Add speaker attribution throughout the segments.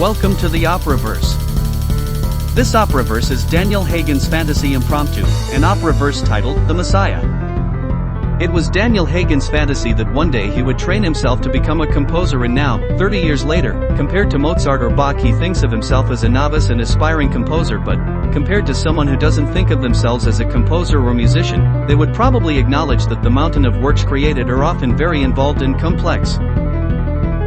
Speaker 1: Welcome to the Operaverse. This Operaverse is Daniel Hagen's fantasy impromptu, an operaverse titled The Messiah. It was Daniel Hagen's fantasy that one day he would train himself to become a composer, and now, 30 years later, compared to Mozart or Bach, he thinks of himself as a novice and aspiring composer, but compared to someone who doesn't think of themselves as a composer or musician, they would probably acknowledge that the mountain of works created are often very involved and complex.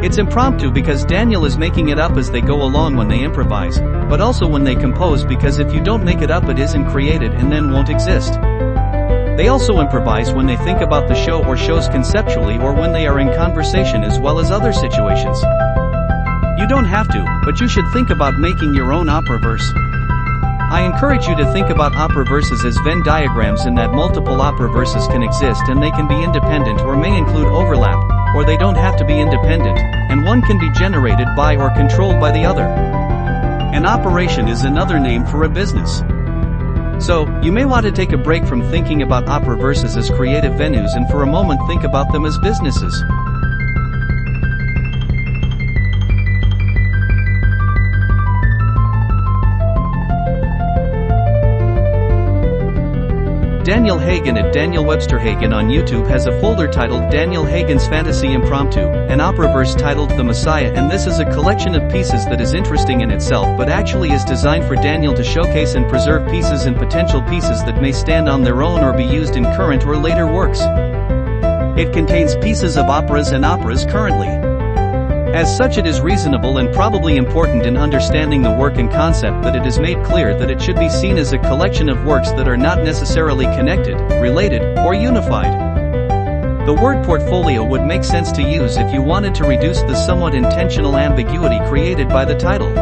Speaker 1: It's impromptu because Daniel is making it up as they go along when they improvise, but also when they compose, because if you don't make it up it isn't created and then won't exist. They also improvise when they think about the show or shows conceptually, or when they are in conversation, as well as other situations. You don't have to, but you should think about making your own operaverse. I encourage you to think about operaverses as Venn diagrams, in that multiple operaverses can exist and they can be independent or may include overlap, or they don't have to be independent, and one can be generated by or controlled by the other. An operation is another name for a business. So, you may want to take a break from thinking about operaverses as creative venues and for a moment think about them as businesses. Daniel Hagen at Daniel Webster Hagen on YouTube has a folder titled Daniel Hagen's Fantasy Impromptu, an operaverse titled The Messiah, and this is a collection of pieces that is interesting in itself, but actually is designed for Daniel to showcase and preserve pieces and potential pieces that may stand on their own or be used in current or later works. It contains pieces of operas and operas currently. As such, it is reasonable and probably important in understanding the work and concept that it is made clear that it should be seen as a collection of works that are not necessarily connected, related, or unified. The word portfolio would make sense to use if you wanted to reduce the somewhat intentional ambiguity created by the title.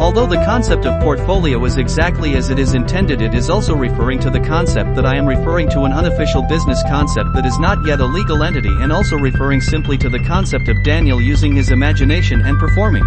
Speaker 1: Although the concept of portfolio is exactly as it is intended, it is also referring to the concept that I am referring to, an unofficial business concept that is not yet a legal entity, and also referring simply to the concept of Daniel using his imagination and performing.